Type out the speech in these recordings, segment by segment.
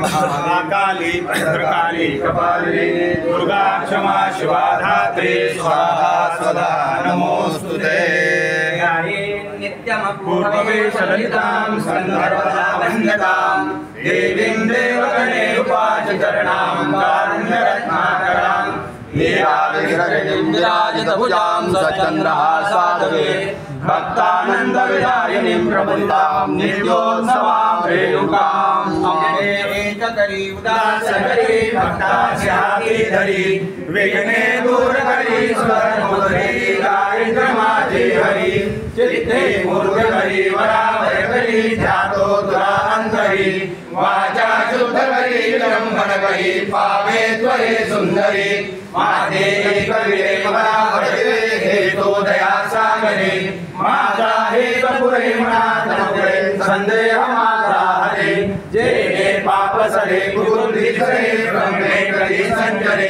महाकाली भद्रकाली कपालिनी दुर्गा क्षमा शिवा धात्री स्वाहा सदा नमोस्तुते। पूर्ववेशललितां सन्दर्भदा वन्द्यतां देवीं देवगणे उपाचरणां कारुण्यरत्नाकरां नीलाविग्रहिणीं विराजितभुजां सचन्द्रहासादवे भक्तानन्दविदायिनीं प्रबुद्धां नित्योत्सवां रेणुकां करी उदासकरी भक्तास्याधरी विघ्ने दूरकरी स्वरमधुरी गायत्रमाजे हरि चित्ते मूर्धकरी वरावरकरी ध्यातो दुरान्तरी वाचा शुद्धकरी विलम्बनकरी पावे त्वरे सुन्दरी माते कविरे वरावरकरी हेतोदया सागरे माता हेतपुरे मनातपुरे संदेहमाता हरे जे पाप सरे गुरुधिसरे ब्रह्मे करी संजरे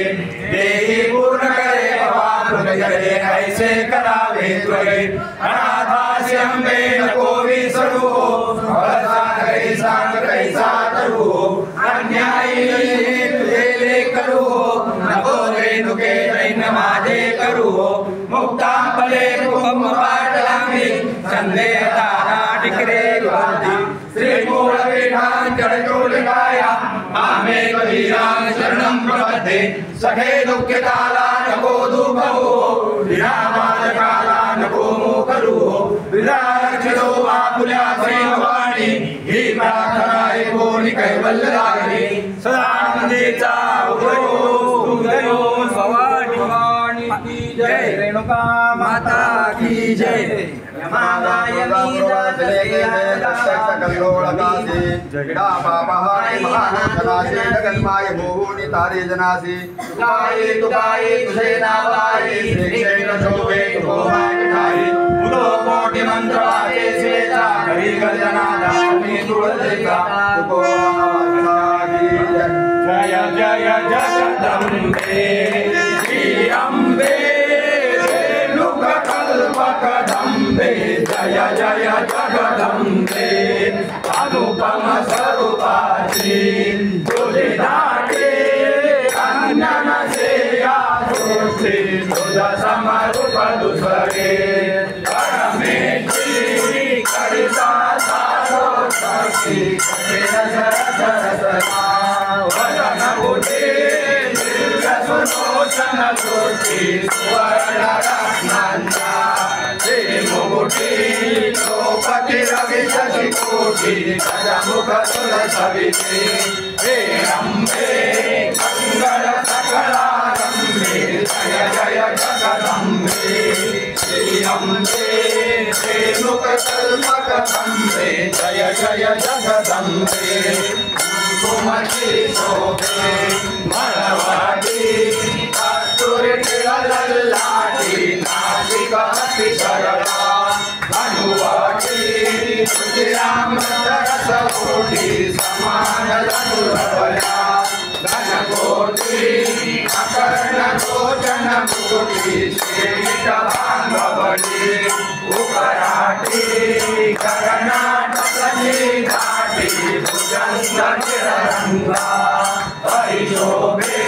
देहि पूर्ण करे भवान करे ऐसे करावे त्वरे अनाथास्य अम्बे नको विसरू भरसा कैसा कैसा तरू अन्यायी तुझे ले करू नको रेणुके दैन माझे करू मुक्ता फले कुंभ पाटलामी संदेह तारा टिकरे वादी श्री मूल विधान चढ़ोलिकाया आमे कबीरां शरणं प्रपद्ये सखे दुःखिताला नको दुःखो विरामाद काला नको मोकरू विराक्षितो वापुल्या भवानी ही प्रार्थना कोणी कैवल्यदायिनी सदानंदेचा उदयो भवानी की जय रेणुका माता की जय तारे जनासी तुकाई तुझे नावाई कोटि मंत्र वाके श्वेता करी गर्जनादानी तुळसिका जय जय जगदम्बे श्री अम्बे कल्पकदम्बे जय जय जगदम्बे अनुपम स्वरूपाची तुझे अन्नन से आसुषी तुझ समरूप दुसरे परमेश्वरी करिता सारो शक्ति वदन बुद्धि दिव्य सुलोचन ज्योति सुवर्ण रत्नांचा मुकुटी द्रौपदी रवि शशि कोटि गजमुख तुलसविते हे अम्बे मंगल सकलारंभे जय जय जगदम्बे श्री अम्बे रेणुक कल्पकदम्बे जय जय जगदम्बे कुमति शोभे मणवाटी कस्तूरी लल्लाटी नासिका सरला अनुवाटी रामरसकोटि समान धनुर्बला धनकोटि अकर्ण गोचन कोटि श्रीकभांगवली उपराटी कर्णाटकनी घाटी भुजंग निरंगा हरिशोभे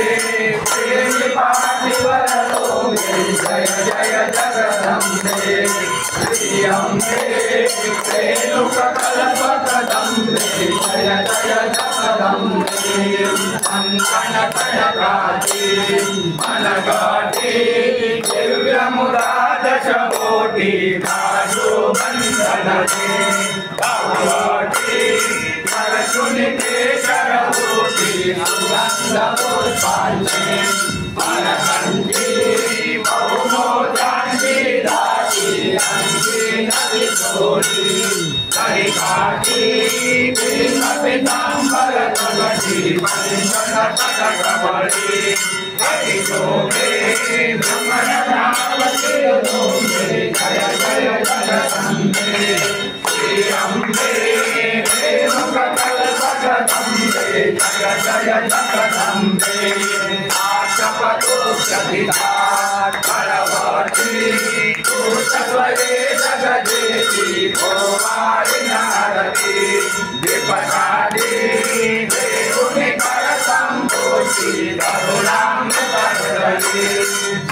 प्रेम पार्थिवर लोके जय जय जगदम्बे श्री अम्बे रेणुक कल्पकदम्बे जय जय जगदम्बे अंकन कनकाटी मनगाटी दिव्य मुदा दशकोटि काशो बंधनते कावटी नरसुनिते शरकोटि सुगंध पुष्पांचे मनकंठी बहुमो जानकी दासी अंकी नदी छोड़ी करिकाटी बिंब पीतांबर तगटी पंचन तटकबड़ी हरि शोभे ब्रह्मण नामते लोके जय जय जगदम्बे श्री अम्बे रेणुक कल्पकदम्बे जय जय जगदम्बे कपतोषधिता बलवती तू सत्वरे जगदेवी भोवारि नारदी विपदादि देवुनि कर संतोषी करुणां करदि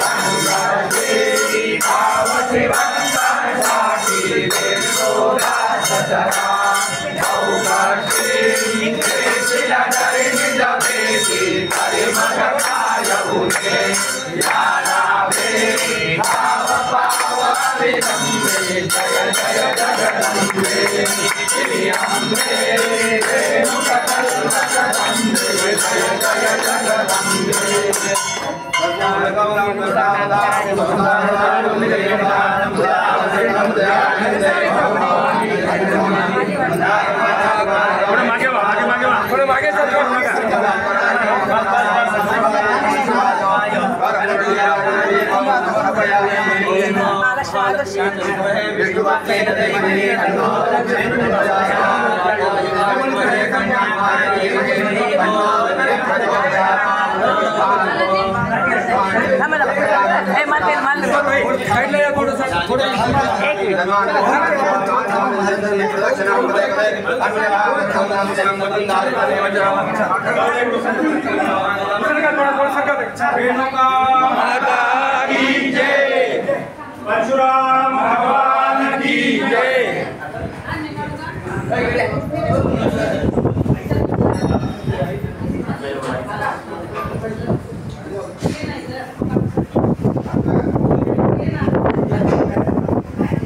संगर्भे भावति वंदनाति वेदोदा सतरा भौगर्भे शिलाधरि निजभेति परिमगताय उने यारावे भावपावविदम्बे जय जय जगदम्बे श्रीअम्बे रेणुककल्पकदम्बे जय जय जगदम्बे थोड़ा मागे सर रेणुका